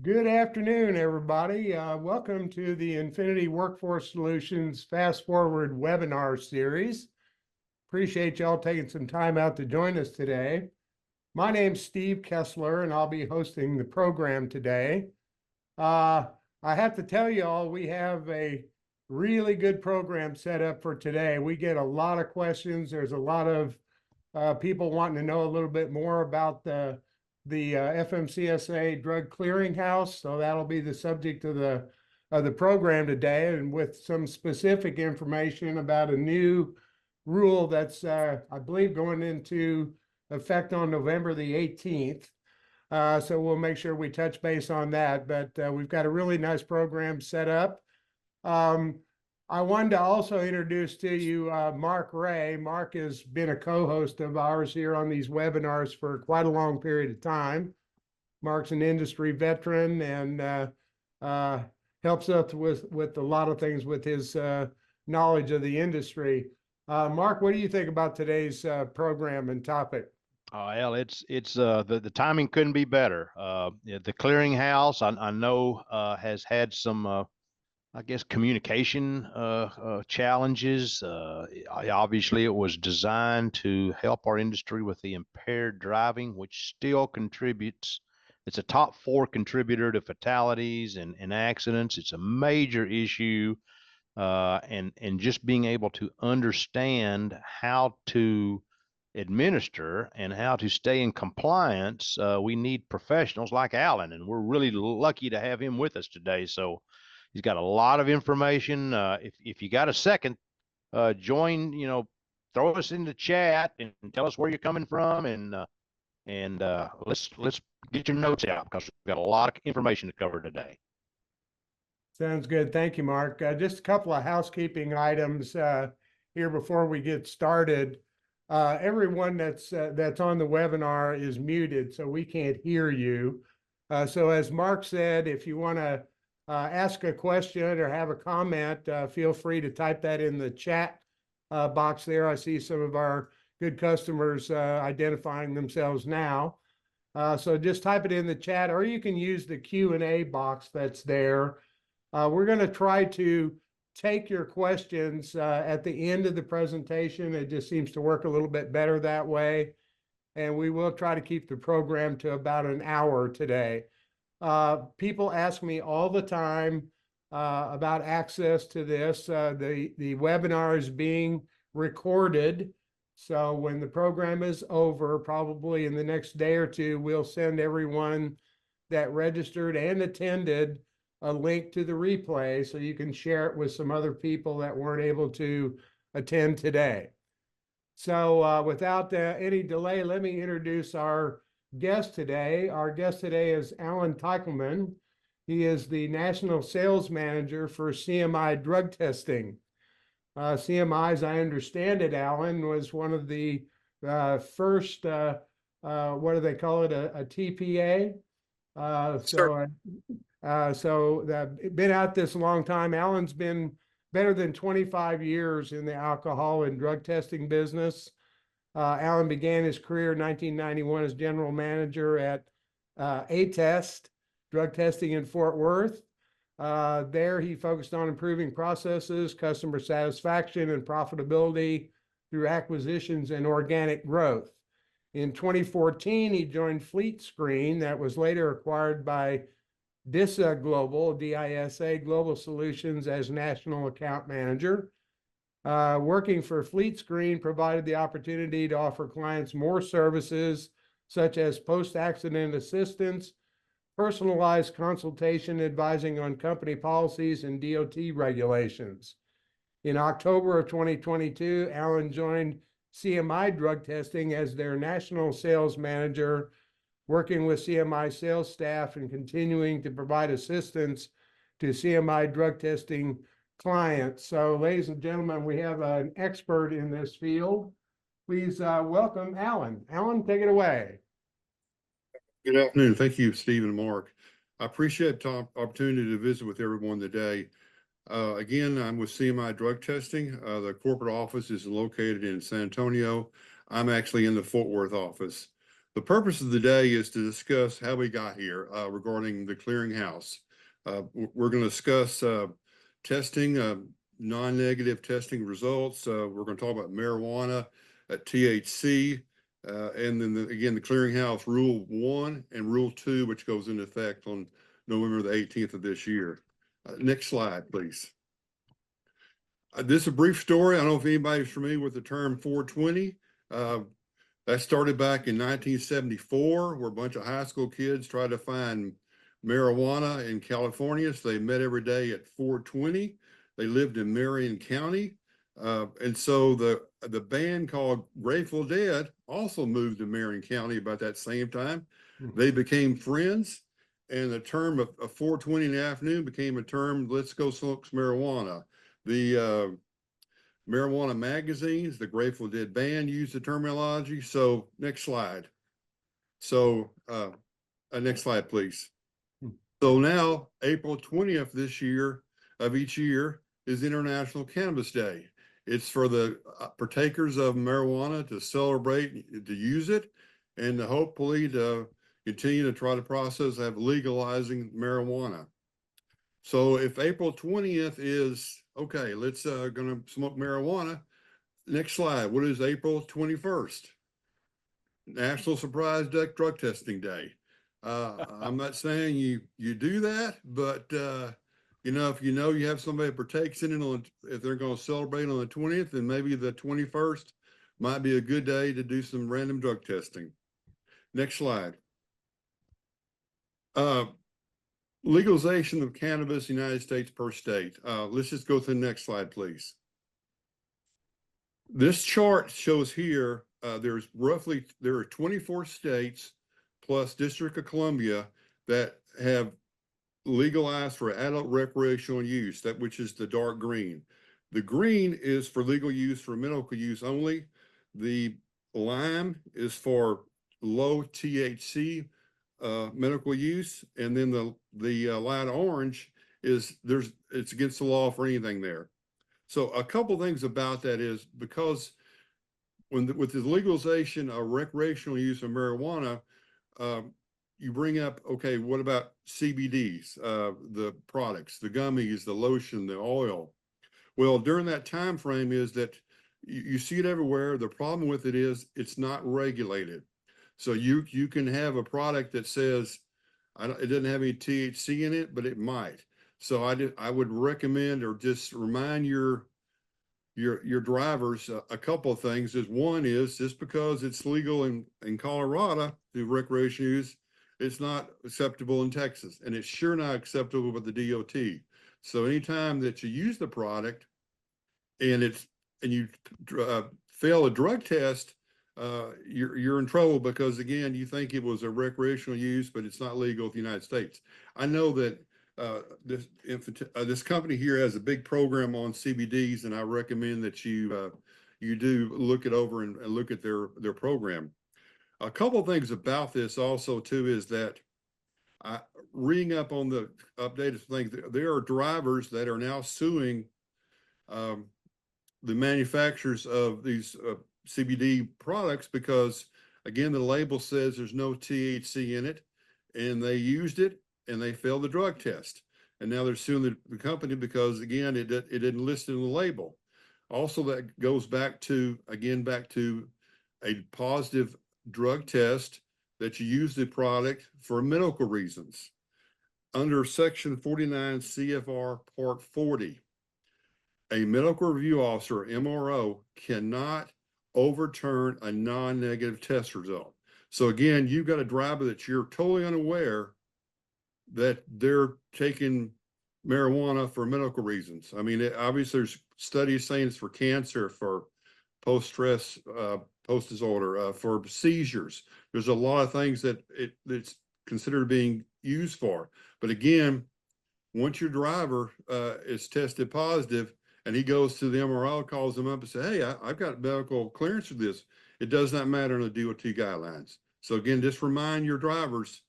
Good afternoon, everybody. Welcome to the Infinit-I Workforce Solutions Fast Forward webinar series. Appreciate y'all taking some time out to join us today. My name's Steve Kessler, and I'll be hosting the program today. I have to tell y'all, we have a really good program set up for today. We get a lot of questions. There's a lot of people wanting to know a little bit more about the FMCSA Drug Clearinghouse. So that'll be the subject of the program today, and with some specific information about a new rule that's I believe going into effect on November the 18th. So we'll make sure we touch base on that. But we've got a really nice program set up. I wanted to also introduce to you Mark Ray. Mark has been a co-host of ours here on these webinars for quite a long period of time. Mark's an industry veteran and helps us with a lot of things with his knowledge of the industry. Mark, what do you think about today's program and topic? Well, the timing couldn't be better. The clearinghouse, I know, has had some I guess communication challenges. Obviously, it was designed to help our industry with the impaired driving, which still contributes. It's a top 4 contributor to fatalities and accidents. It's a major issue, and just being able to understand how to administer and how to stay in compliance, we need professionals like Alan, and we're really lucky to have him with us today. So he's got a lot of information. If you got a second, join, throw us in the chat and tell us where you're coming from, and let's get your notes out because we've got a lot of information to cover today. Sounds good. Thank you, Mark. Just a couple of housekeeping items here before we get started. Everyone that's on the webinar is muted, so we can't hear you. So as Mark said, if you want to ask a question or have a comment, feel free to type that in the chat box there. I see some of our good customers identifying themselves now. So just type it in the chat, or you can use the Q&A box that's there. We're going to try to take your questions at the end of the presentation. It just seems to work a little bit better that way. And we will try to keep the program to about an hour today. People ask me all the time about access to this. The webinar is being recorded. So when the program is over, probably in the next day or two, we'll send everyone that registered and attended a link to the replay so you can share it with some other people that weren't able to attend today. So without any delay, let me introduce our guest today. Our guest today is Alan Teichelman. He is the National Sales Manager for CMI Drug Testing. CMI, as I understand it, Alan, was one of the first, what do they call it, a TPA? So been out this long time. Alan's been better than 25 years in the alcohol and drug testing business. Alan began his career in 1991 as general manager at A-Test Drug Testing in Fort Worth. There he focused on improving processes, customer satisfaction, and profitability through acquisitions and organic growth. In 2014, he joined Fleet Screen, that was later acquired by DISA Global, DISA Global Solutions, as National Account Manager. Working for Fleet Screen provided the opportunity to offer clients more services such as post-accident assistance, personalized consultation, advising on company policies and DOT regulations. In October of 2022, Alan joined CMI Drug Testing as their National Sales Manager, working with CMI sales staff and continuing to provide assistance to CMI drug testing clients. So, ladies and gentlemen, we have an expert in this field. Please welcome Alan. Alan, take it away. Good afternoon. Thank you, Steve and Mark. I appreciate the opportunity to visit with everyone today. Again, I'm with CMI Drug Testing. The corporate office is located in San Antonio. I'm actually in the Fort Worth office. The purpose of the day is to discuss how we got here regarding the clearinghouse. We're going to discuss testing, non-negative testing results. We're going to talk about marijuana, THC, and then again, the clearinghouse rule 1 and rule 2, which goes into effect on November the 18th of this year. Next slide, please. This is a brief story. I don't know if anybody's familiar with the term 420. That started back in 1974, where a bunch of high school kids tried to find marijuana in California. So they met every day at 420. They lived in Marion County. And so the band called Grateful Dead also moved to Marion County about that same time. They became friends, and the term of 420 in the afternoon became a term, let's go smoke some marijuana. The marijuana magazines, the Grateful Dead band used the terminology. So next slide. So next slide, please. So now April 20th this year of each year is International Cannabis Day. It's for the partakers of marijuana to celebrate, to use it, and to hopefully to continue to try the process of legalizing marijuana. So if April 20th is, okay, let's gonna smoke marijuana. Next slide. What is April 21st? National Surprise Drug Testing Day. I'm not saying you do that, but you know, if you have somebody that partakes in it if they're going to celebrate on the 20th, then maybe the 21st might be a good day to do some random drug testing. Next slide. Legalization of cannabis in the United States per state. Let's just go to the next slide, please. This chart shows here, there are 24 states plus District of Columbia that have legalized for adult recreational use, which is the dark green. The green is for legal use for medical use only. The lime is for low THC medical use, and then the light orange is it's against the law for anything there. So a couple things about that is because with the legalization of recreational use of marijuana, you bring up, okay, what about CBDs, the products, the gummies, the lotion, the oil? Well, during that time frame is that you see it everywhere. The problem with it is it's not regulated. So you can have a product that says it doesn't have any THC in it, but it might. So I would recommend or just remind your drivers a couple of things. One is just because it's legal in Colorado to recreational use, it's not acceptable in Texas, and it's sure not acceptable with the DOT. So anytime that you use the product and you fail a drug test, you're in trouble because again, you think it was a recreational use, but it's not legal in the United States. I know that this company here has a big program on CBDs, and I recommend that you do look it over and look at their program. A couple of things about this also too is that reading up on the updated things, there are drivers that are now suing the manufacturers of these CBD products because again, the label says there's no THC in it, and they used it and they failed the drug test. And now they're suing the company because again, it didn't list in the label. Also, that goes back to a positive drug test that you use the product for medical reasons. Under section 49 CFR part 40, a medical review officer, MRO, cannot overturn a non-negative test result. So again, you've got a driver that you're totally unaware that they're taking marijuana for medical reasons. I mean, obviously there's studies saying it's for cancer, for post-stress, post-disorder, for seizures. There's a lot of things that it's considered being used for. But again, once your driver is tested positive and he goes to the MRO, calls them up and says, hey, I've got medical clearance for this. It does not matter in the DOT guidelines. So again, just remind your drivers,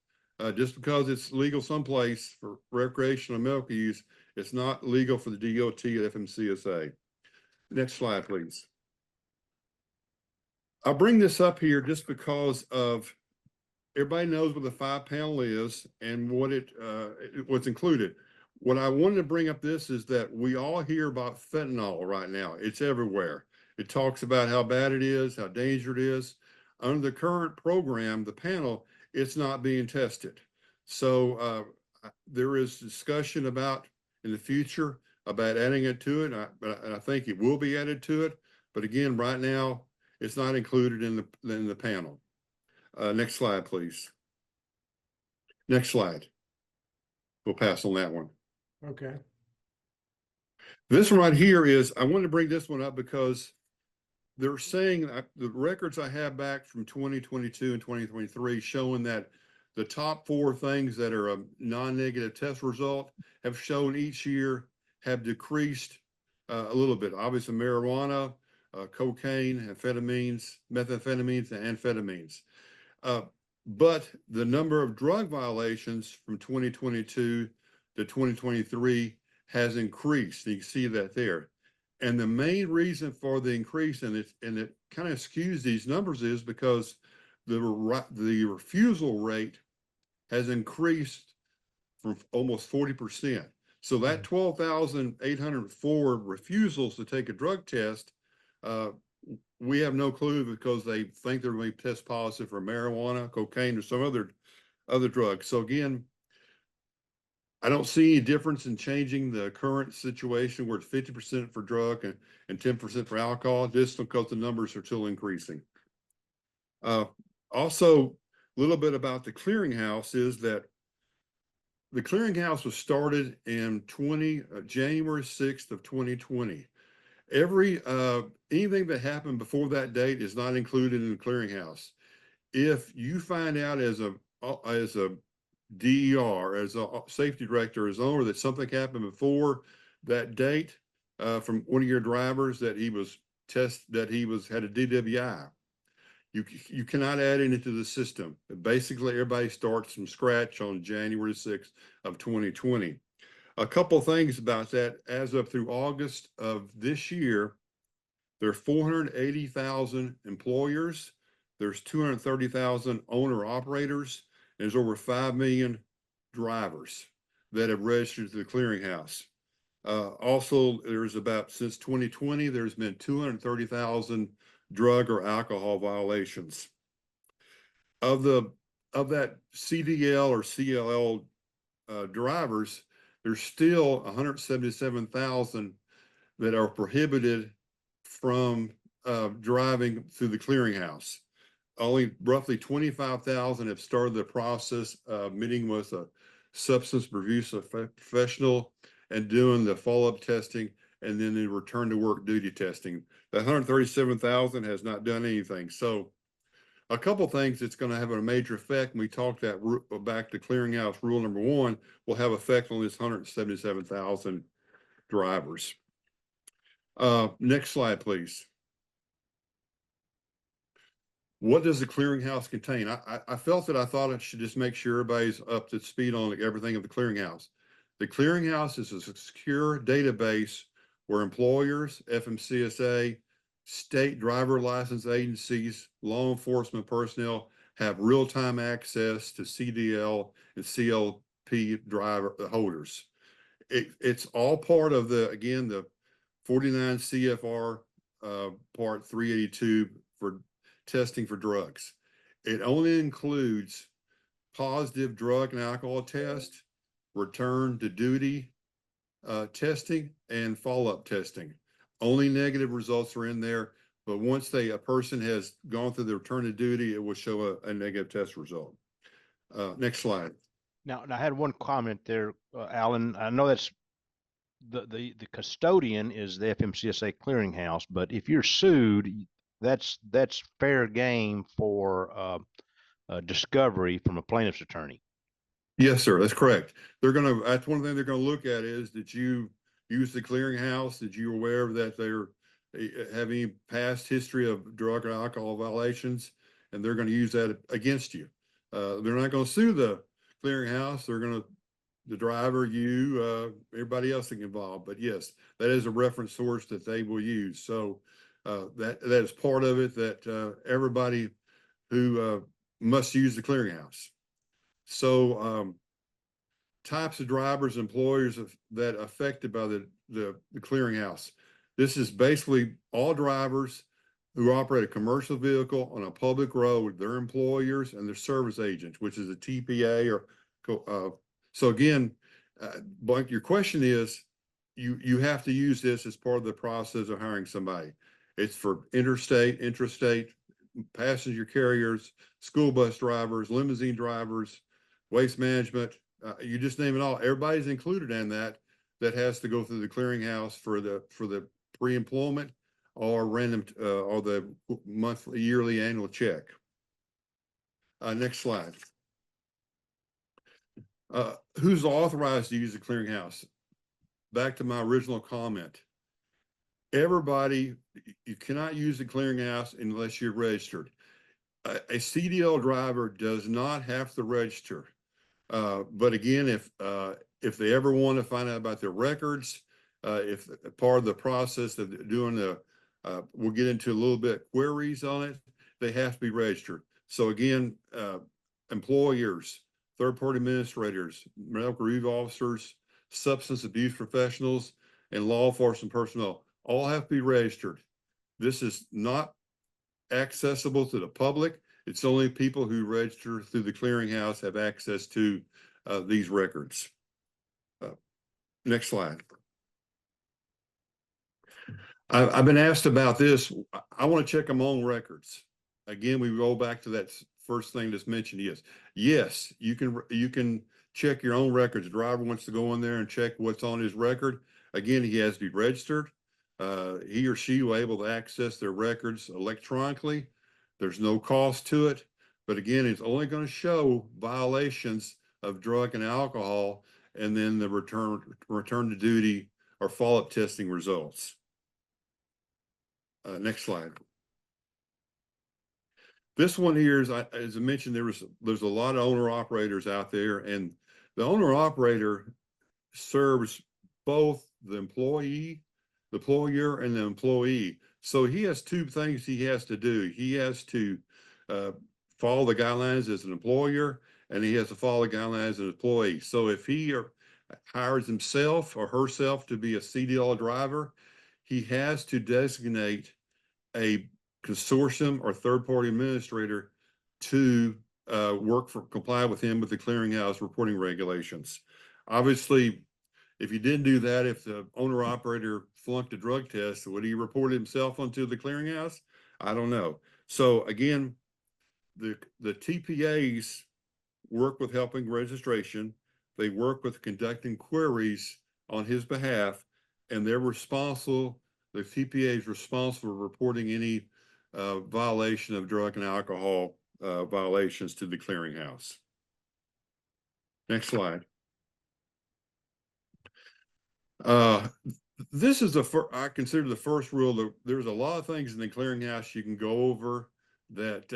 just because it's legal someplace for recreational and medical use, it's not legal for the DOT at FMCSA. Next slide, please. I'll bring this up here just because of everybody knows what the 5 panel is and what what's included. What I wanted to bring up this is that we all hear about fentanyl right now. It's everywhere. It talks about how bad it is, how dangerous it is. Under the current program, the panel, it's not being tested. So there is discussion about in the future about adding it to it. And I think it will be added to it. But again, right now, it's not included in the panel. Next slide, please. Next slide. We'll pass on that one. Okay. This one right here is, I wanted to bring this one up because they're saying the records I have back from 2022 and 2023 showing that the top 4 things that are a non-negative test result have shown each year have decreased a little bit. Obviously marijuana, cocaine, amphetamines, methamphetamines, and amphetamines. But the number of drug violations from 2022 to 2023 has increased. You can see that there. And the main reason for the increase, and it kind of skews these numbers, is because the refusal rate has increased from almost 40%. So that 12,804 refusals to take a drug test, we have no clue because they think they're going to test positive for marijuana, cocaine, or some other drugs. So again, I don't see any difference in changing the current situation where it's 50% for drug and 10% for alcohol, just because the numbers are still increasing. Also, a little bit about the clearinghouse is that the clearinghouse was started in January 6th of 2020. Anything that happened before that date is not included in the clearinghouse. If you find out as a DER, as a safety director, as owner, that something happened before that date from one of your drivers that he had a DWI, you cannot add it into the system. Basically, everybody starts from scratch on January 6th of 2020. A couple of things about that. As of through August of this year, there are 480,000 employers. There's 230,000 owner operators. There's over 5 million drivers that have registered to the clearinghouse. Also, since 2020, there's been 230,000 drug or alcohol violations. Of that CDL or CLL drivers, there's still 177,000 that are prohibited from driving through the clearinghouse. Only roughly 25,000 have started the process of meeting with a substance abuse professional and doing the follow-up testing, and then the return to work duty testing. The 137,000 has not done anything. So a couple things that's going to have a major effect, and we talked that back to clearinghouse rule number 1, will have effect on this 177,000 drivers. Next slide, please. What does the clearinghouse contain? I felt that I thought I should just make sure everybody's up to speed on everything of the clearinghouse. The clearinghouse is a secure database where employers, FMCSA, state driver license agencies, law enforcement personnel have real-time access to CDL and CLP driver holders. It's all part of the 49 CFR part 382 for testing for drugs. It only includes positive drug and alcohol test, return to duty testing, and follow-up testing. Only negative results are in there, but once a person has gone through the return to duty, it will show a negative test result. Next slide. Now, I had one comment there, Alan. I know that's the custodian is the FMCSA Clearinghouse, but if you're sued, that's fair game for discovery from a plaintiff's attorney. Yes, sir. That's correct. That's one thing they're gonna look at is that you use the clearinghouse. That you're aware that they're having past history of drug or alcohol violations, and they're going to use that against you. They're not going to sue the clearinghouse. They're going to the driver, you, everybody else involved. But yes, that is a reference source that they will use. So that is part of it. That everybody who must use the clearinghouse. So types of drivers, employers that affected by the clearinghouse. This is basically all drivers who operate a commercial vehicle on a public road, their employers and their service agents, which is a TPA or so again, Blake, your question is, you have to use this as part of the process of hiring somebody. It's for interstate, intrastate, passenger carriers, school bus drivers, limousine drivers, waste management. You just name it all. Everybody's included in that has to go through the clearinghouse for the pre-employment or random or the monthly, yearly, annual check. Next slide. Who's authorized to use the clearinghouse? Back to my original comment. Everybody, you cannot use the clearinghouse unless you're registered. A CDL driver does not have to register. But again, if they ever want to find out about their records, if part of the process of doing we'll get into a little bit queries on it, they have to be registered. So again, employers, third-party administrators, medical review officers, substance abuse professionals, and law enforcement personnel all have to be registered. This is not accessible to the public. It's only people who register through the clearinghouse have access to these records. Next slide. I've been asked about this. I want to check among records. Again, we roll back to that first thing that's mentioned. Yes, you can check your own records. The driver wants to go in there and check what's on his record. Again, he has to be registered. He or she will be able to access their records electronically. There's no cost to it, but again, it's only going to show violations of drug and alcohol, and then the return to duty or follow-up testing results. Next slide. This one here is, as I mentioned, there's a lot of owner operators out there, and the owner operator serves both the employee, the employer, and the employee. So he has two things he has to do. He has to follow the guidelines as an employer, and he has to follow the guidelines as an employee. So if he hires himself or herself to be a CDL driver, he has to designate a consortium or third-party administrator to comply with him with the clearinghouse reporting regulations. Obviously, if you didn't do that, if the owner operator flunked a drug test, would he report himself onto the clearinghouse? I don't know. So again, the TPAs work with helping registration. They work with conducting queries on his behalf, and they're responsible. The TPA is responsible for reporting any violation of drug and alcohol violations to the clearinghouse. Next slide. This is I consider the first rule. There's a lot of things in the clearinghouse you can go over that,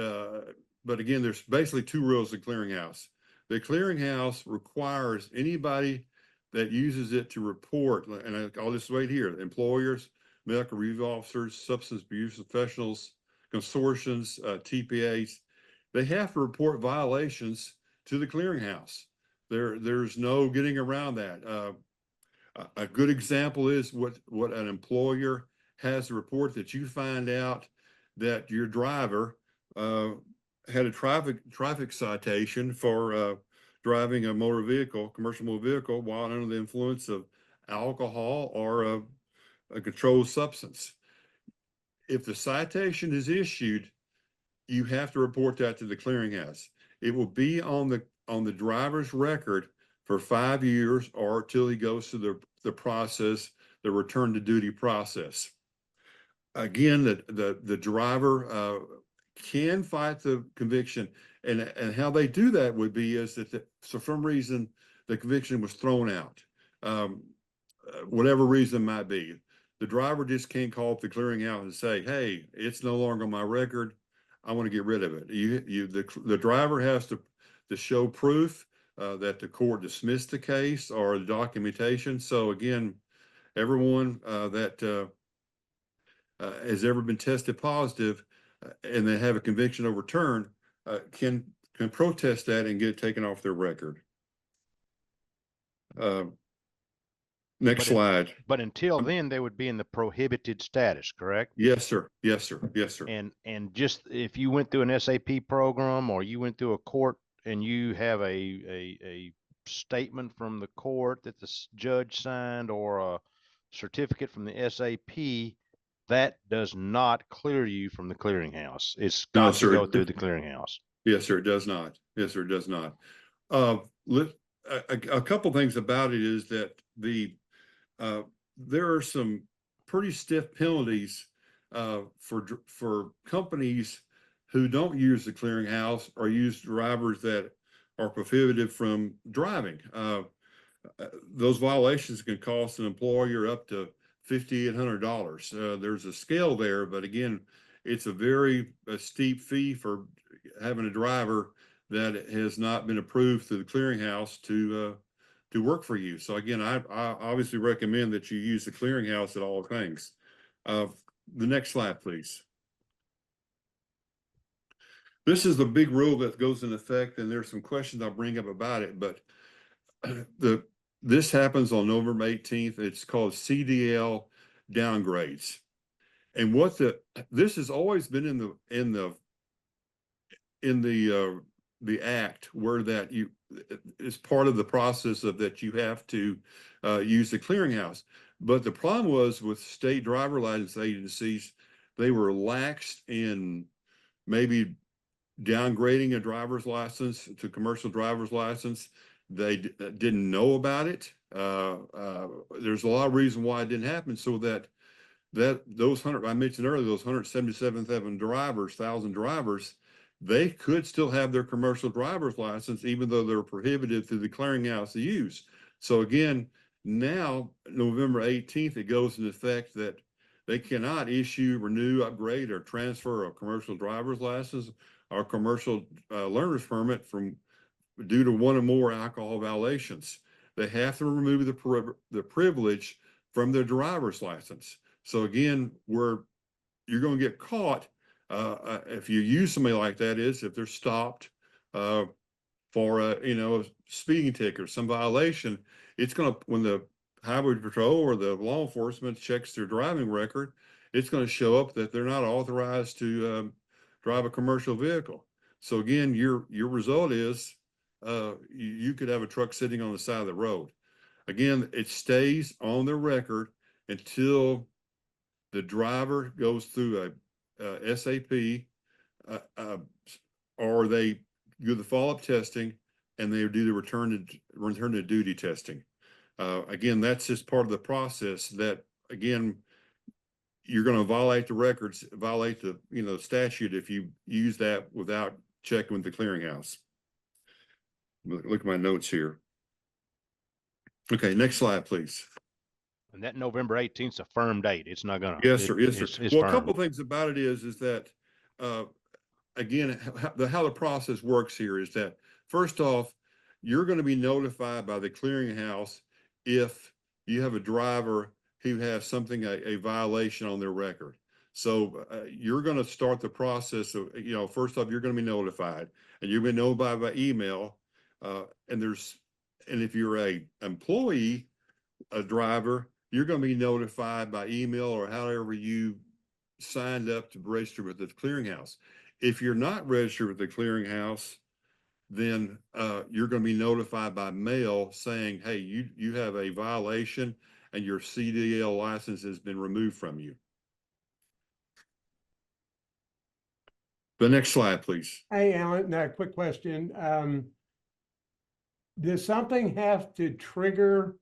but again, there's basically two rules of clearinghouse. The clearinghouse requires anybody that uses it to report, and I'll just wait here, employers, medical review officers, substance abuse professionals, consortiums, TPAs, they have to report violations to the clearinghouse. There's no getting around that. A good example is what an employer has to report that you find out that your driver had a traffic citation for driving a motor vehicle, commercial motor vehicle, while under the influence of alcohol or a controlled substance. If the citation is issued, you have to report that to the clearinghouse. It will be on the driver's record for 5 years or till he goes through the process, the return to duty process. Again, the driver can fight the conviction, and how they do that would be is that for some reason the conviction was thrown out, whatever reason might be. The driver just can't call up the clearinghouse and say, "Hey, it's no longer on my record. I want to get rid of it." The driver has to show proof that the court dismissed the case or the documentation. So again, everyone that has ever been tested positive and they have a conviction overturned, can protest that and get it taken off their record. Next slide. But until then, they would be in the prohibited status, correct? Yes, sir. Yes, sir. Yes, sir. And just if you went through an SAP program or you went through a court and you have a statement from the court that the judge signed or a certificate from the SAP, that does not clear you from the clearinghouse. It's got to go through the clearinghouse. Yes, sir. It does not. Yes, sir. It does not. A couple things about it is that there are some pretty stiff penalties for companies who don't use the clearinghouse or use drivers that are prohibited from driving. Those violations can cost an employer up to $5,800. There's a scale there, but again, it's a very steep fee for having a driver that has not been approved through the clearinghouse to work for you. So again, I obviously recommend that you use the clearinghouse at all things. The next slide, please. This is the big rule that goes in effect, and there's some questions I'll bring up about it, but this happens on November 18th. It's called CDL downgrades. And this has always been in the act where that is part of the process of that you have to use the clearinghouse. But the problem was with state driver license agencies, they were lax in maybe downgrading a driver's license to commercial driver's license. They didn't know about it. There's a lot of reason why it didn't happen, so that those I mentioned earlier, those 177,000 drivers, they could still have their commercial driver's license, even though they're prohibited through the clearinghouse to use. So again, now, November 18th, it goes into effect that they cannot issue, renew, upgrade, or transfer a commercial driver's license or commercial learner's permit due to one or more alcohol violations. They have to remove the privilege from their driver's license. So again, where you're going to get caught if you use somebody like that is if they're stopped for a speeding ticket or some violation. It's going to, when the highway patrol or the law enforcement checks their driving record, it's going to show up that they're not authorized to drive a commercial vehicle. So again, your result is you could have a truck sitting on the side of the road. Again, it stays on their record until the driver goes through a SAP or they do the follow-up testing and they do the return to duty testing. Again, that's just part of the process that, again, you're going to violate the records, violate the statute if you use that without checking with the clearinghouse. Look at my notes here. Okay, next slide, please. And that November 18th is a firm date. It's not gonna. Yes, sir. Yes, sir. It's Well, firm. a couple of things about it is that again, how the process works here is that first off, you're going to be notified by the clearinghouse if you have a driver who has something, a violation on their record. So you're going to start the process of, first off, you're going to be notified, and you'll be notified by email. And if you're a employee, a driver, you're going to be notified by email or however you signed up to register with the clearinghouse. If you're not registered with the clearinghouse, then you're going to be notified by mail saying, hey, you have a violation and your CDL license has been removed from you. The next slide, please. Hey, Alan, a quick question. Does something have to trigger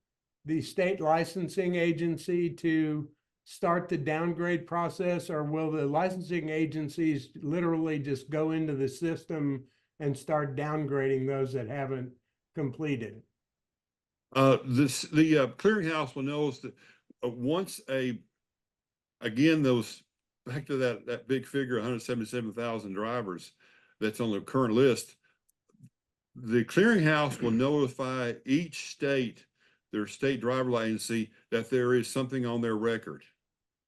the state licensing agency to start the downgrade process, or will the licensing agencies literally just go into the system and start downgrading those that haven't completed? The clearinghouse will know that once those, back to that big figure, 177,000 drivers that's on the current list, the clearinghouse will notify each state, their state driver agency, that there is something on their record.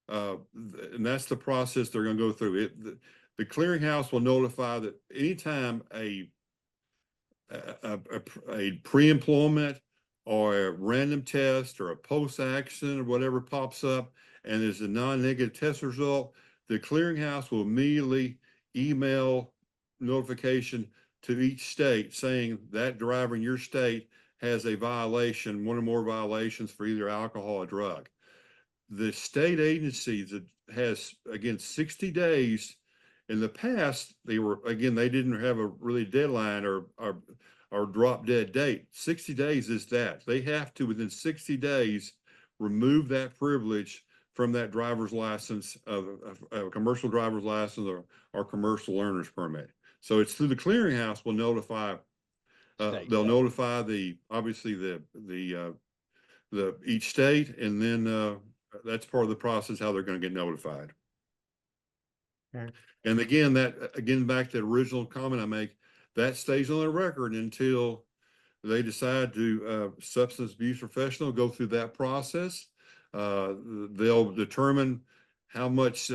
And that's the process they're going to go through. the clearinghouse will notify that anytime a pre-employment or a random test or a post-accident or whatever pops up and there's a non-negative test result, the clearinghouse will immediately email notification to each state saying that driver in your state has a violation, one or more violations for either alcohol or drug. The state agency that has, again, 60 days. In the past, they didn't have a really deadline or drop dead date. 60 days is that. They have to, within 60 days, remove that privilege from that driver's license, of a commercial driver's license or commercial learner's permit. So it's through the clearinghouse will notify, they'll notify obviously the each state, and then that's part of the process, how they're going to get notified. Okay. And again, back to the original comment I make, that stays on the record until they decide to, substance abuse professional go through that process. They'll determine how much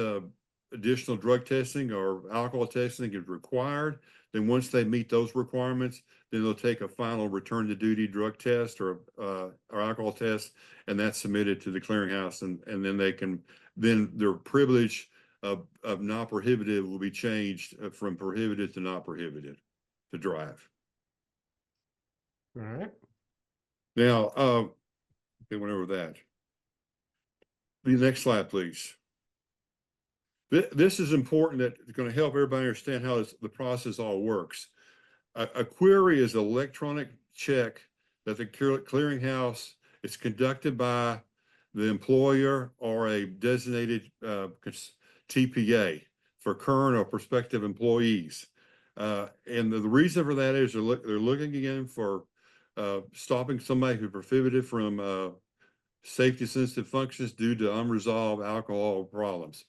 additional drug testing or alcohol testing is required. Then once they meet those requirements, then they'll take a final return to duty drug test or alcohol test, and that's submitted to the clearinghouse, and then their privilege of not prohibited will be changed from prohibited to not prohibited to drive. All right. Now, they went over that. The next slide, please. This is important. That it's going to help everybody understand how the process all works. A query is an electronic check that the clearinghouse is conducted by the employer or a designated TPA for current or prospective employees. And the reason for that is they're looking again for stopping somebody who prohibited from safety sensitive functions due to unresolved alcohol problems.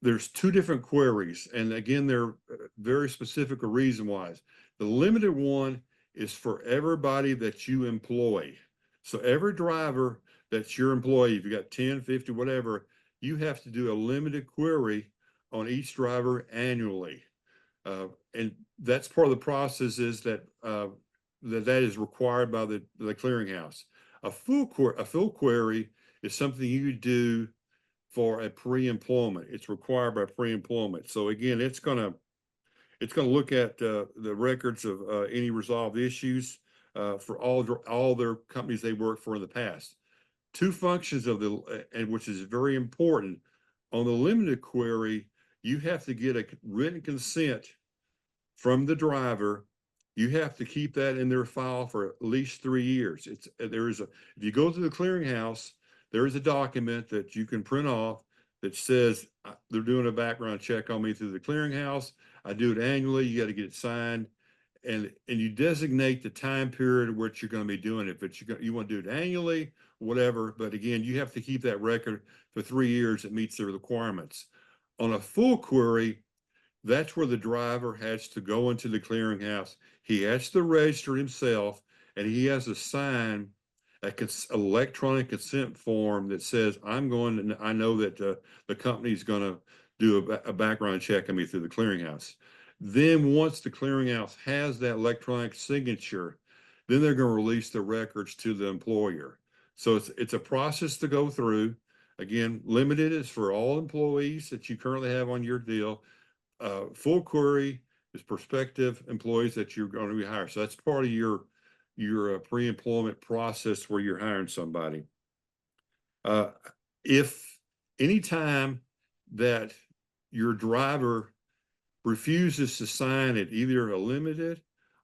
There's two different queries, and again, they're very specific or reason wise. The limited one is for everybody that you employ. So every driver that's your employee, if you got 10, 50, whatever, you have to do a limited query on each driver annually. And that's part of the process, is that that is required by the clearinghouse. A full query is something you do for a pre-employment. It's required by pre-employment. So again, it's gonna look at the records of any resolved issues for all their companies they worked for in the past. Two functions of and which is very important. On the limited query, you have to get a written consent from the driver. You have to keep that in their file for at least 3 years. If you go to the clearinghouse, there is a document that you can print off that says they're doing a background check on me through the clearinghouse. I do it annually. You got to get it signed, and you designate the time period which you're going to be doing it. If you want to do it annually, whatever. But again, you have to keep that record for 3 years. That meets the requirements. On a full query, that's where the driver has to go into the clearinghouse. He has to register himself, and he has to sign an electronic consent form that says, I know that the company's going to do a background check on me through the clearinghouse. Then once the clearinghouse has that electronic signature, then they're going to release the records to the employer. So it's a process to go through. Again, limited is for all employees that you currently have on your deal. Full query is prospective employees that you're going to be hired. So that's part of your pre-employment process where you're hiring somebody. If anytime that your driver refuses to sign it, either a limited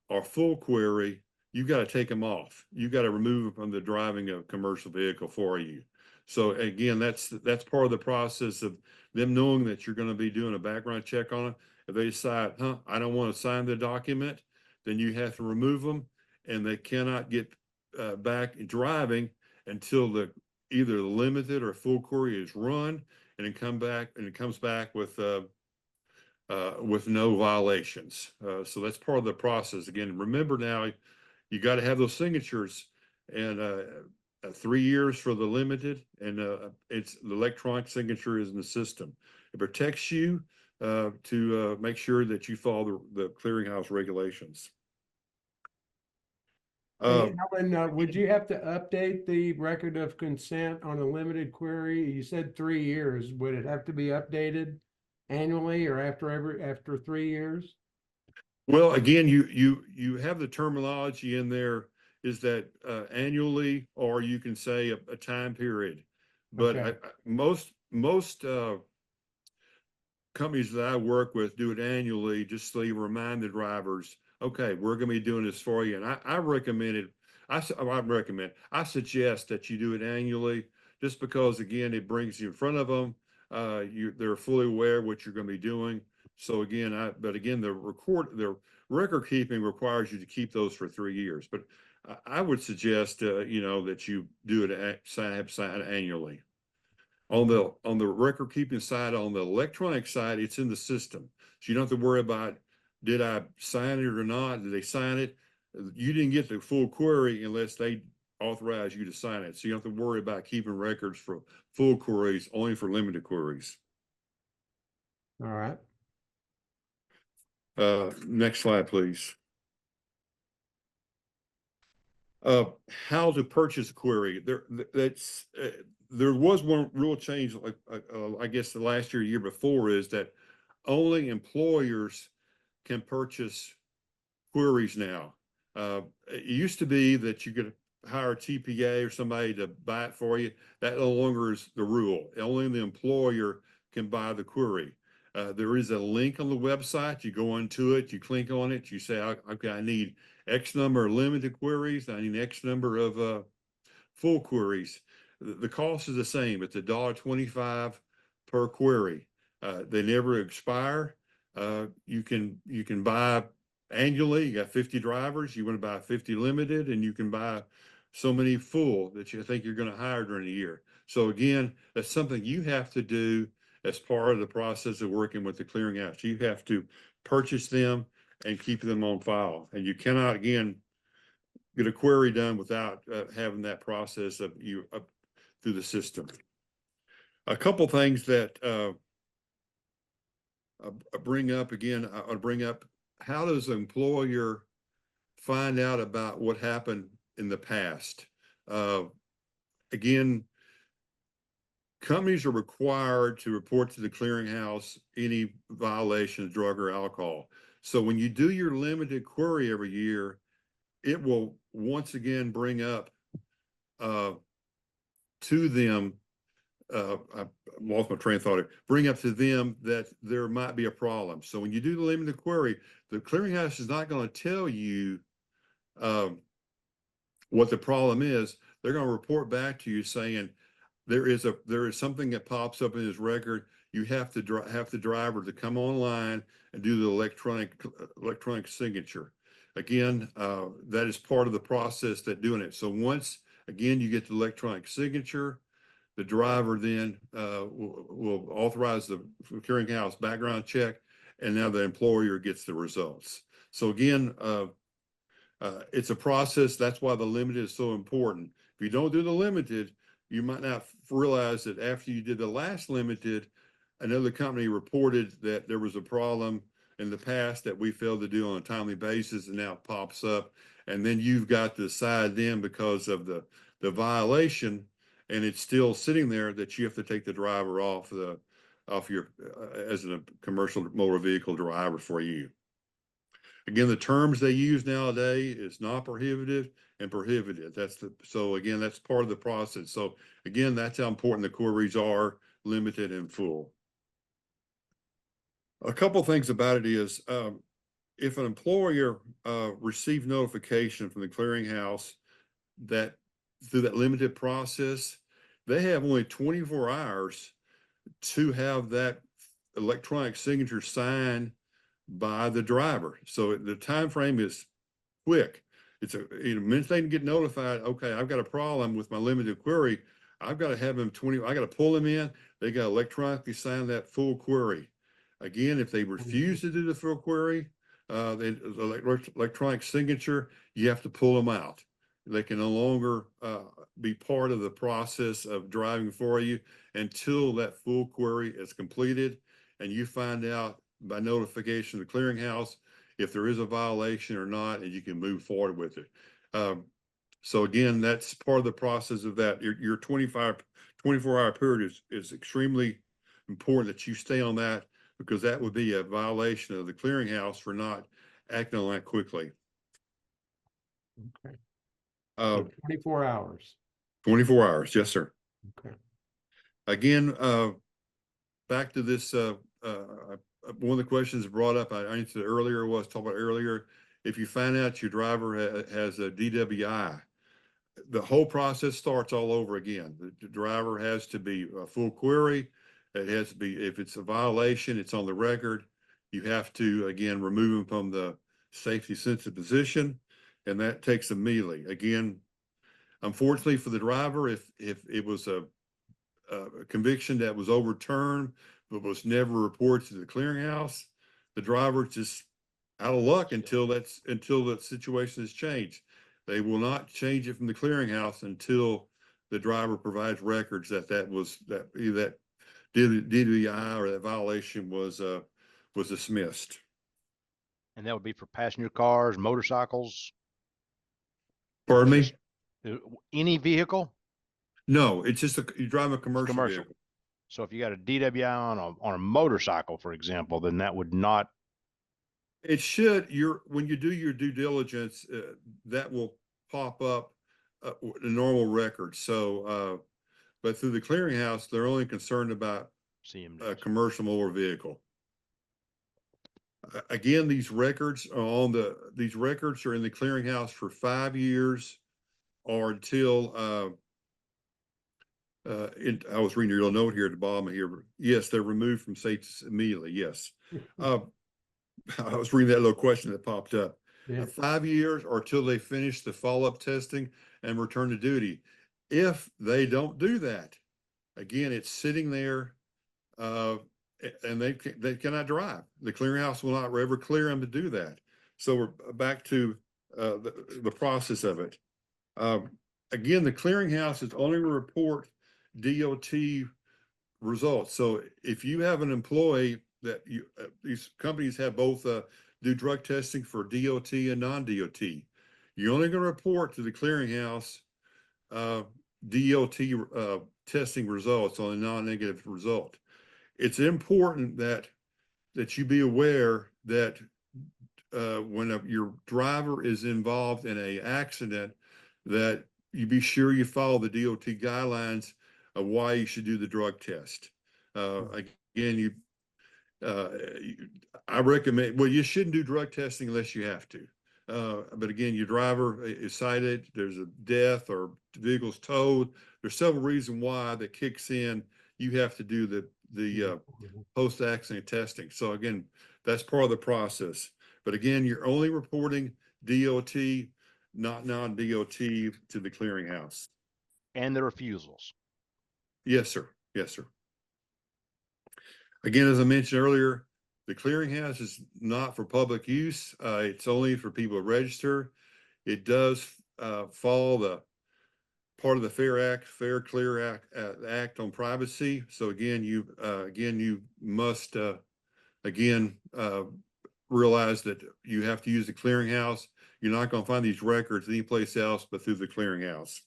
or full query, you got to take them off. You got to remove them from the driving of a commercial vehicle for you. So again, that's part of the process of them knowing that you're going to be doing a background check on it. If they decide, I don't want to sign the document, then you have to remove them, and they cannot get back driving until either the limited or full query is run, and it comes back with no violations. So that's part of the process. Again, remember now, you got to have those signatures, and 3 years for the limited, and it's the electronic signature is in the system. It protects you. to make sure that you follow the clearinghouse regulations. Hey, Alan, would you have to update the record of consent on a limited query? You said 3 years. Would it have to be updated annually or after 3 years? Well, again, you have the terminology in there is that annually, or you can say a time period. But Okay. most companies that I work with do it annually, just so you remind the drivers, okay, we're going to be doing this for you. And I recommend it. I suggest that you do it annually, just because, again, it brings you in front of them. They're fully aware of what you're going to be doing. So again, the record keeping requires you to keep those for 3 years. But I would suggest, that you do it sign annually. On the record keeping side, on the electronic side, it's in the system. So you don't have to worry about, did I sign it or not? Did they sign it? You didn't get the full query unless they authorize you to sign it. So you don't have to worry about keeping records for full queries, only for limited queries. All right. Next slide, please. How to purchase a query. There was one real change, like I guess the last year before, is that only employers can purchase queries now. It used to be that you could hire a TPA or somebody to buy it for you. That no longer is the rule. Only the employer can buy the query. There is a link on the website. You go into it, you click on it, you say, okay, I need X number of limited queries. I need X number of full queries. The cost is the same. It's $1.25 per query. They never expire. You can buy annually. You got 50 drivers. You want to buy 50 limited, and you can buy so many full that you think you're going to hire during the year. So again, that's something you have to do as part of the process of working with the clearinghouse. You have to purchase them and keep them on file. And you cannot, again, get a query done without having that process of you up through the system. A couple things that bring up again, I'll bring up, how does the employer find out about what happened in the past? Again, companies are required to report to the clearinghouse any violation of drug or alcohol. So when you do your limited query every year, it will once again bring up to them, I lost my train of thought, bring up to them that there might be a problem. So when you do the limited query, the clearinghouse is not going to tell you what the problem is. They're going to report back to you saying, there is something that pops up in his record. You have to have the driver to come online and do the electronic signature. Again, that is part of the process that doing it. So once again you get the electronic signature, the driver then will authorize the clearinghouse background check, and now the employer gets the results. So again, it's a process. That's why the limited is so important. If you don't do the limited, you might not realize that after you did the last limited, another company reported that there was a problem in the past that we failed to do on a timely basis, and now it pops up. And then you've got to decide then, because of the violation, and it's still sitting there, that you have to take the driver off your as a commercial motor vehicle driver for you. Again, the terms they use nowadays is not prohibitive and prohibited. So again, that's part of the process. So again, that's how important the queries are, limited and full. A couple things about it is, if an employer receives notification from the clearinghouse that through that limited process, they have only 24 hours to have that electronic signature signed by the driver. So the time frame is quick. It's a minute they can get notified, okay, I've got a problem with my limited query. I've got to have them I got to pull them in. They got to electronically sign that full query. Again, if they refuse to do the full query, the electronic signature, you have to pull them out. They can no longer be part of the process of driving for you until that full query is completed. and you find out by notification of the clearinghouse if there is a violation or not, and you can move forward with it. So again, that's part of the process of that. Your 24-hour period is extremely important that you stay on that, because that would be a violation of the clearinghouse for not acting on that quickly. Okay. Uh, So 24 hours. 24 hours, yes, sir. Okay. Again, back to this, one of the questions brought up, I answered earlier, was talked about earlier. If you find out your driver has a DWI, the whole process starts all over again. The driver has to be a full query. It has to be, if it's a violation, it's on the record. You have to, again, remove them from the safety sensitive position, and that takes immediately. Again, unfortunately for the driver, if it was a conviction that was overturned but was never reported to the clearinghouse, the driver just out of luck until that situation has changed. They will not change it from the clearinghouse until the driver provides records that either that DWI or that violation was dismissed. And that would be for passenger cars, motorcycles, Pardon me? any vehicle? No, it's just you drive a It's commercial commercial. vehicle. So if you got a DWI on a motorcycle, for example, then that would not. It should, when you do your due diligence, that will pop up the normal record. So, but through the clearinghouse, they're only concerned about a CMDs. commercial motor vehicle. Again, these records are in the clearinghouse for 5 years or until, I was reading your little note here at the bottom here. Yes, they're removed from states immediately. Yes. I was reading that little question that popped up. Yeah. 5 years or till they finish the follow-up testing and return to duty. If they don't do that, again, it's sitting there, and they cannot drive. The clearinghouse will not ever clear them to do that. So we're back to the process of it. Again, the clearinghouse is only to report DOT results. So if you have an employee that these companies have both do drug testing for DOT and non-DOT, you're only going to report to the clearinghouse DOT testing results on a non-negative result. It's important that you be aware that when your driver is involved in an accident, that you be sure you follow the DOT guidelines of why you should do the drug test. Again, I recommend, well, you shouldn't do drug testing unless you have to. But again, your driver is cited, there's a death or the vehicle's towed. There's several reasons why that kicks in. You have to do the post-accident testing. So again, that's part of the process. But again, you're only reporting DOT, not non-DOT, to the clearinghouse. And the refusals. Yes, sir. Yes, sir. Again, as I mentioned earlier, the clearinghouse is not for public use. It's only for people to register. It does follow the part of the Fair Clear Act on privacy. So again, you must realize that you have to use the clearinghouse. You're not going to find these records anyplace else but through the clearinghouse.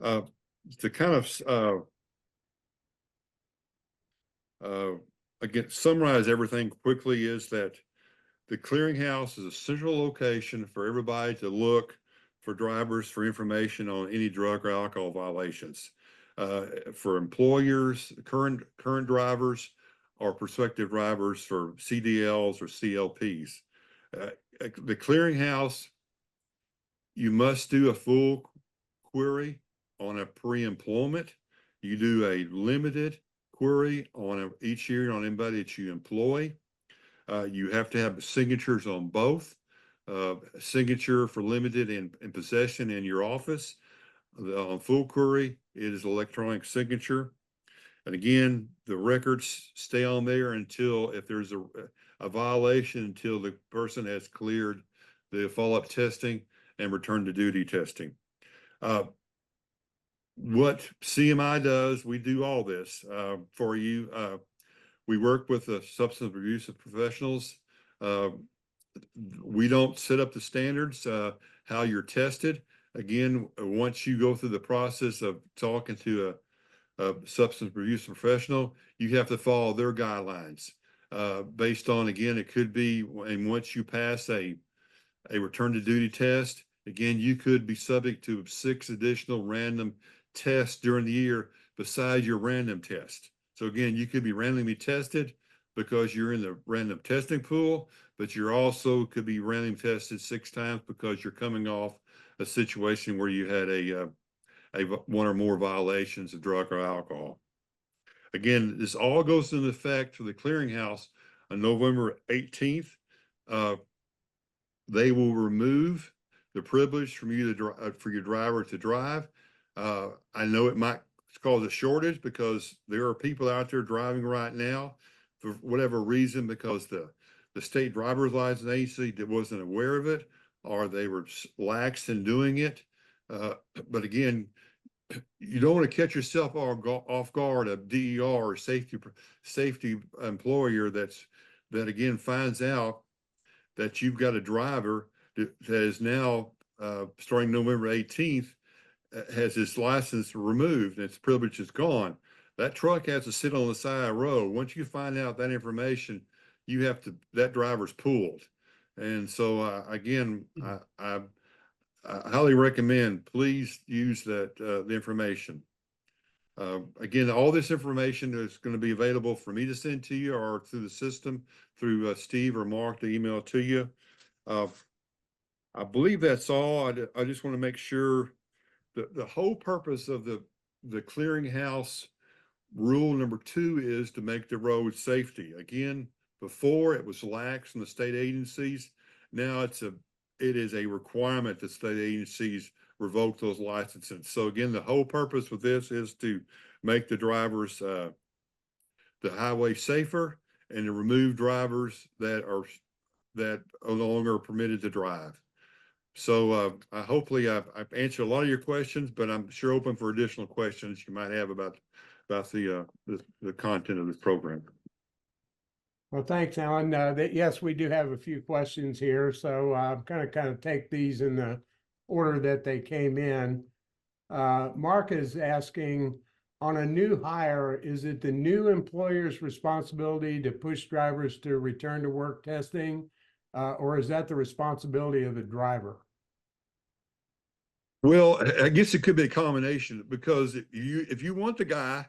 To kind of again summarize everything quickly, is that the clearinghouse is a central location for everybody to look for drivers for information on any drug or alcohol violations. For employers, current drivers, or prospective drivers for CDLs or CLPs. The clearinghouse, you must do a full query on a pre-employment. You do a limited query on each year on anybody that you employ. You have to have signatures on both. Signature for limited in possession in your office. On full query, it is electronic signature. And again, the records stay on there until, if there's a violation, until the person has cleared the follow-up testing and return to duty testing. what CMI does, we do all this for you. We work with the substance abuse professionals. We don't set up the standards, how you're tested. Again, once you go through the process of talking to a substance abuse professional, you have to follow their guidelines. Based on, again, it could be, and once you pass a return to duty test, again, you could be subject to 6 additional random tests during the year besides your random test. So again, you could be randomly tested because you're in the random testing pool, but you're also could be randomly tested 6 times because you're coming off a situation where you had a one or more violations of drug or alcohol. Again, this all goes into effect for the clearinghouse on November 18th. They will remove the privilege from you to for your driver to drive. I know it might cause a shortage because there are people out there driving right now for whatever reason, because the state driver's license agency wasn't aware of it, or they were lax in doing it. But again, you don't want to catch yourself off guard, a DER or safety employer that again finds out that you've got a driver that is now starting November 18th has his license removed and its privilege is gone. That truck has to sit on the side of the road. Once you find out that information, you have to, that driver's pulled. And so again, I highly recommend, please use that the information. Again, all this information is going to be available for me to send to you or through the system, through Steve or Mark to email to you. I believe that's all. I just want to make sure that the whole purpose of the clearinghouse rule number 2 is to make the road safety. Again, before it was lax in the state agencies. Now it is a requirement that state agencies revoke those licenses. So again, the whole purpose of this is to make the drivers, the highway safer, and to remove drivers that are no longer permitted to drive. So hopefully I've answered a lot of your questions, but I'm sure open for additional questions you might have about the content of this program. Well, thanks, Alan. Yes, we do have a few questions here, so I'm kind of take these in the order that they came in. Mark is asking, on a new hire, is it the new employer's responsibility to push drivers to return to work testing, or is that the responsibility of the driver? Well, I guess it could be a combination, because if you want the guy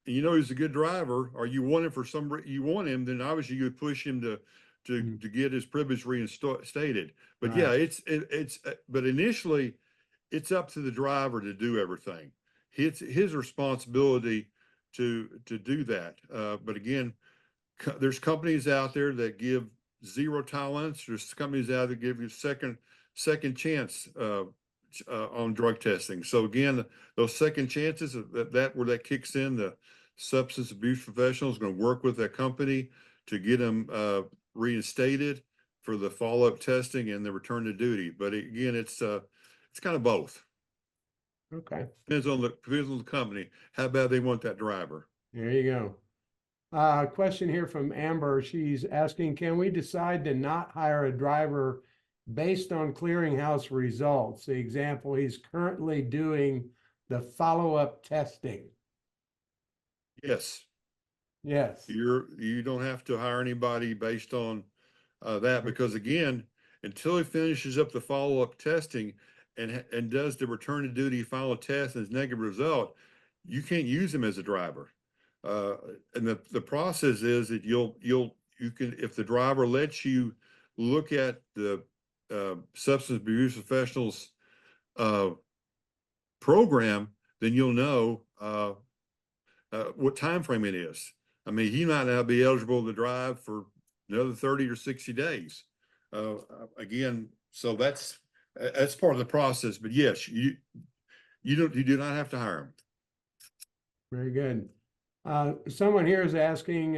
and you know he's a good driver, or you want him for you want him, then obviously you would push him to get his privilege reinstated. But right. Yeah, but initially it's up to the driver to do everything. It's his responsibility to do that. But again, there's companies out there that give 0 tolerance. There's companies out there that give you second chance on drug testing. So again, those second chances, where that kicks in, the substance abuse professional is going to work with that company to get them reinstated for the follow-up testing and the return to duty. But again, it's kind of both. Okay. Depends on the company, how bad they want that driver. There you go. Question here from Amber. She's asking, can we decide to not hire a driver based on clearinghouse results? The example, he's currently doing the follow-up testing. Yes. Yes. You don't have to hire anybody based on that, because again, until he finishes up the follow-up testing and does the return to duty final test and his negative result, you can't use him as a driver. And the process is that you can, if the driver lets you look at the substance abuse professionals program, then you'll know what time frame it is. I mean, he might not be eligible to drive for another 30 or 60 days. Again, so that's part of the process. But yes, you do not have to hire him. Very good. Someone here is asking,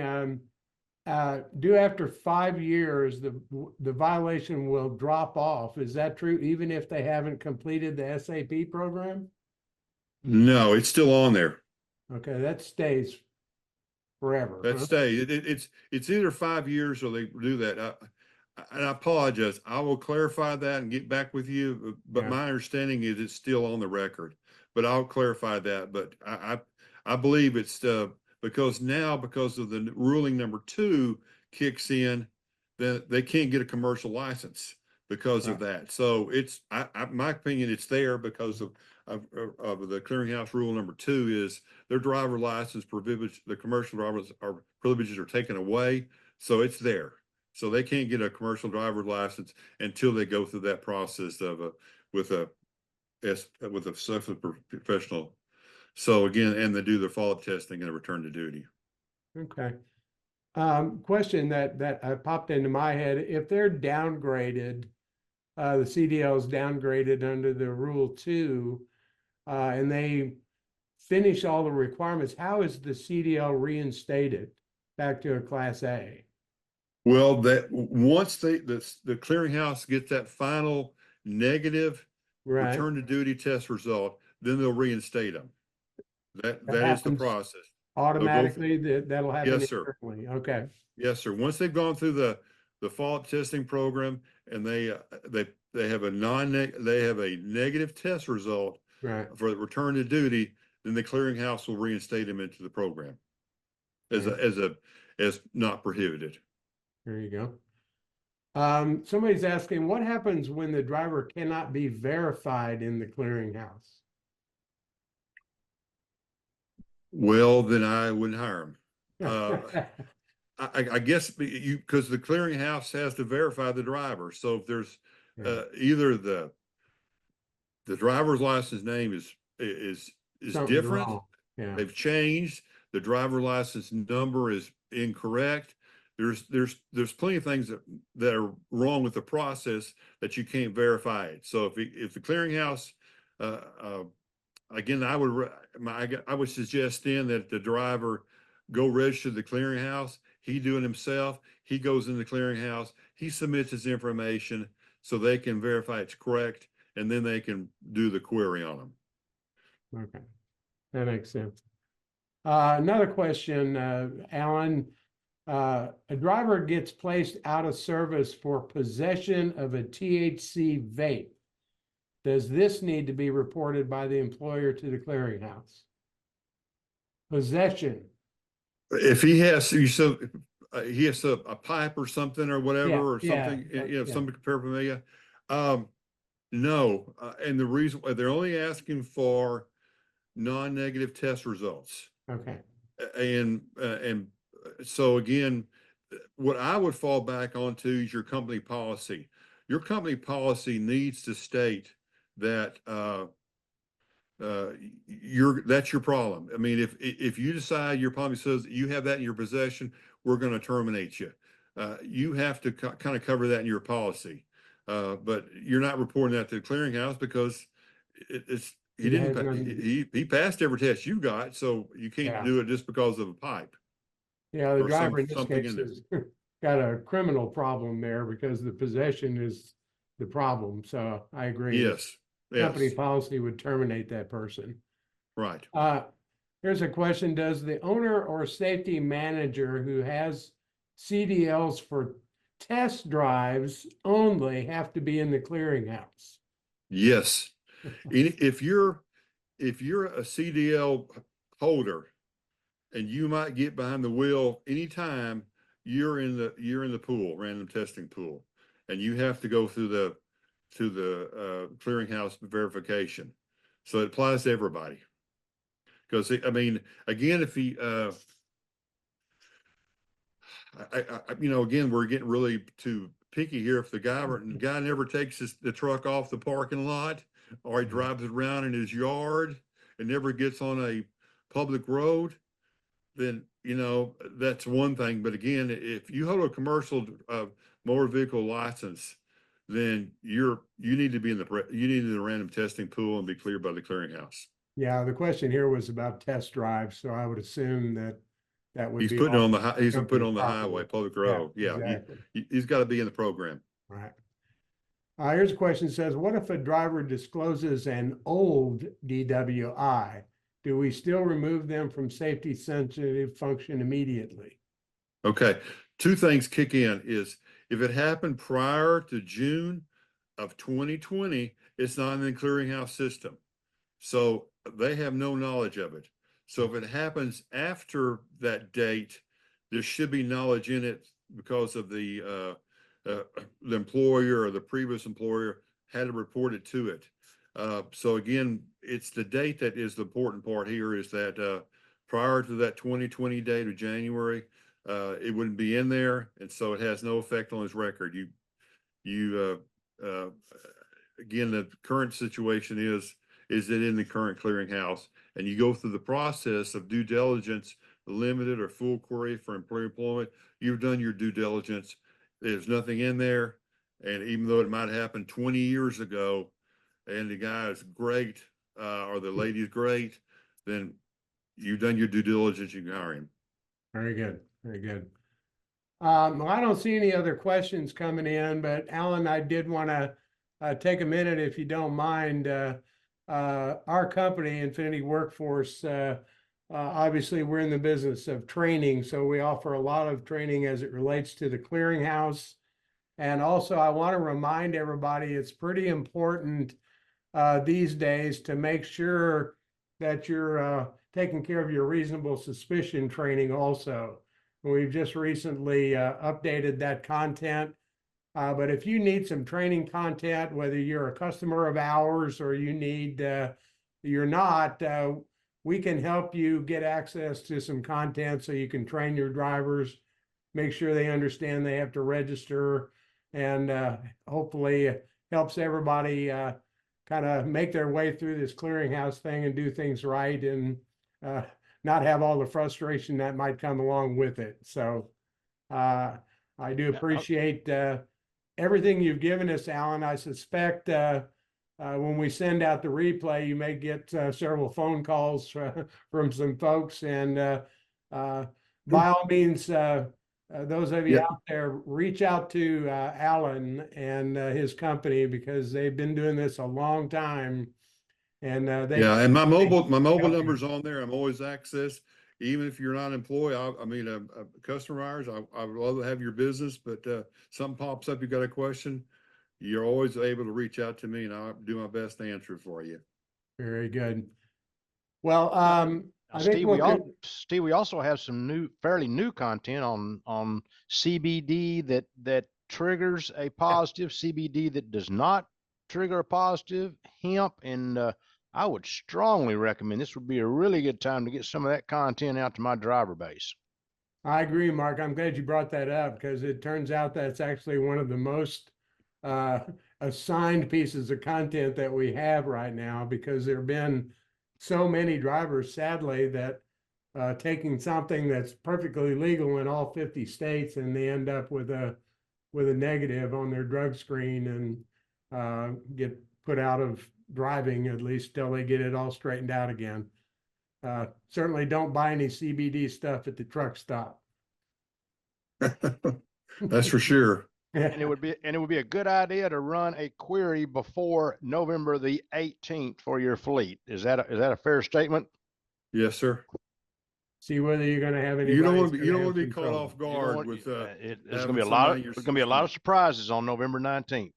do after 5 years the violation will drop off? Is that true even if they haven't completed the SAP program? No, it's still on there. Okay, that stays forever. That huh? stays. It's either 5 years or they do that. And I apologize. I will clarify that and get back with you. But Yeah. my understanding is it's still on the record. But I'll clarify that. But I believe it's because now, because of the ruling number 2 kicks in, that they can't get a commercial license because of that. So it's my opinion, it's there because of the clearinghouse rule number 2 is their driver license prohibits, the commercial drivers are privileges are taken away. So it's there. So they can't get a commercial driver's license until they go through that process of with a substance professional. So again, and they do their follow-up testing and return to duty. Okay. Question that popped into my head: if they're downgraded, the CDL is downgraded under the Rule 2, and they finish all the requirements, how is the CDL reinstated back to a Class A? Well, that once the clearinghouse gets that final negative Right. return to duty test result, then they'll reinstate them. That is the happens process. Automatically, that'll happen Yes, sir. internally. Okay. Yes, sir. Once they've gone through the follow-up testing program and they have a negative test result Right. for the return to duty, then the clearinghouse will reinstate them into the program as not prohibited. There you go. Somebody's asking, what happens when the driver cannot be verified in the clearinghouse? Well, then I wouldn't hire them. I guess because the clearinghouse has to verify the driver. So if there's either the driver's license name is Something's different, wrong. Yeah. they've changed, the driver license number is incorrect. There's plenty of things that are wrong with the process that you can't verify it. So if the clearinghouse, again, I would suggest then that the driver go register the clearinghouse. He do it himself. He goes in the clearinghouse. He submits his information so they can verify it's correct, and then they can do the query on them. Okay, that makes sense. Another question, Alan. A driver gets placed out of service for possession of a THC vape. Does this need to be reported by the employer to the clearinghouse? Possession. If he has he has a pipe or something or whatever, or something, some paraphernalia. No, and the reason they're only asking for non-negative test results. Okay. And so again, what I would fall back onto is your company policy. Your company policy needs to state that that's your problem. I mean, if you decide your policy says you have that in your possession, we're going to terminate you. You have to kind of cover that in your policy. But you're not reporting that to the clearinghouse because he passed every test you got, so you can't do it just because of a pipe. Yeah, the driver in this case has got a criminal problem there because the possession is the problem. So I agree. Yes. Company policy would terminate that person. Right. Here's a question. Does the owner or safety manager who has CDLs for test drives only have to be in the clearinghouse? Yes. If you're a CDL holder and you might get behind the wheel anytime you're in the pool, random testing pool, and you have to go through the clearinghouse verification. So it applies to everybody. Because I mean, again, if he again, we're getting really too picky here. If the guy never takes the truck off the parking lot, or he drives it around in his yard and never gets on a public road, then that's one thing. But again, if you hold a commercial motor vehicle license, then you need to be in the random testing pool and be cleared by the clearinghouse. Yeah, the question here was about test drives, so I would assume that would he's be putting on the highway, public road. Yeah, exactly. He's got to be in the program. Right. Here's a question that says, what if a driver discloses an old DWI? Do we still remove them from safety sensitive function immediately? Okay, two things kick in is if it happened prior to June of 2020, it's not in the clearinghouse system. So they have no knowledge of it. So if it happens after that date, there should be knowledge in it because of the employer or the previous employer had to report it to it. So again, it's the date that is the important part here is that prior to that 2020 date of January, it wouldn't be in there. And so it has no effect on his record. Again, the current situation is it in the current clearinghouse, and you go through the process of due diligence, limited or full query for employment. You've done your due diligence. There's nothing in there. And even though it might have happened 20 years ago and the guy is great, or the lady is great, then you've done your due diligence, you can hire him. Very good. Very good. Well, I don't see any other questions coming in, but Alan, I did want to take a minute, if you don't mind. Our company, Infinit-I Workforce, obviously we're in the business of training, so we offer a lot of training as it relates to the clearinghouse. And also I want to remind everybody, it's pretty important these days to make sure that you're taking care of your reasonable suspicion training also. We've just recently updated that content. But if you need some training content, whether you're a customer of ours or you need, you're not, we can help you get access to some content so you can train your drivers, make sure they understand they have to register, and hopefully helps everybody kind of make their way through this clearinghouse thing and do things right, and not have all the frustration that might come along with it. So I do appreciate everything you've given us, Alan. I suspect when we send out the replay, you may get several phone calls from some folks. And by all means, those of you out there, reach out to Alan and his company, because they've been doing this a long time. And and my mobile number's on there. I'm always access. Even if you're not employed, I mean, a customer of ours, I would love to have your business, but something pops up, you got a question, you're always able to reach out to me, and I'll do my best to answer it for you. Very good. Well, I think Steve, we also have some fairly new content on CBD that triggers a positive, CBD that does not trigger a positive, hemp, and I would strongly recommend this would be a really good time to get some of that content out to my driver base. I agree, Mark. I'm glad you brought that up, because it turns out that's actually one of the most assigned pieces of content that we have right now, because there have been so many drivers, sadly, that taking something that's perfectly legal in all 50 states, and they end up with a negative on their drug screen and get put out of driving, at least till they get it all straightened out again. Certainly don't buy any CBD stuff at the truck stop. That's for sure. And it would be a good idea to run a query before November the 18th for your fleet. Is that a fair statement? Yes, sir. See whether you're going to have any. You don't want to be caught off guard with. There's going to be a lot of surprises on November 19th.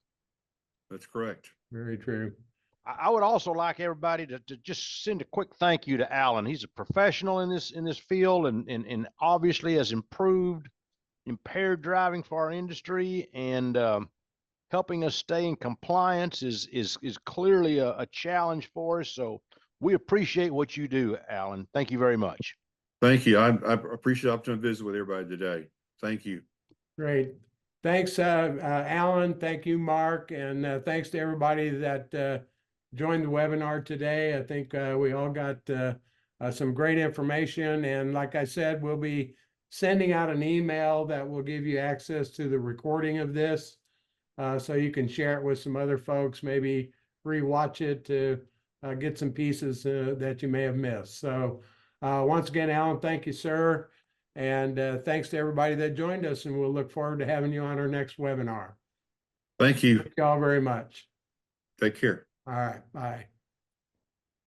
That's correct. Very true. I would also like everybody to just send a quick thank you to Alan. He's a professional in this field, and obviously has improved impaired driving for our industry, and helping us stay in compliance is clearly a challenge for us. So we appreciate what you do, Alan. Thank you very much. Thank you. I appreciate the opportunity to visit with everybody today. Thank you. Great. Thanks, Alan. Thank you, Mark. And thanks to everybody that joined the webinar today. I think we all got some great information. And like I said, we'll be sending out an email that will give you access to the recording of this, so you can share it with some other folks, maybe rewatch it to get some pieces that you may have missed. So once again, Alan, thank you, sir. And thanks to everybody that joined us, and we'll look forward to having you on our next webinar. Thank you. Thank y'all very much. Take care. All right, bye.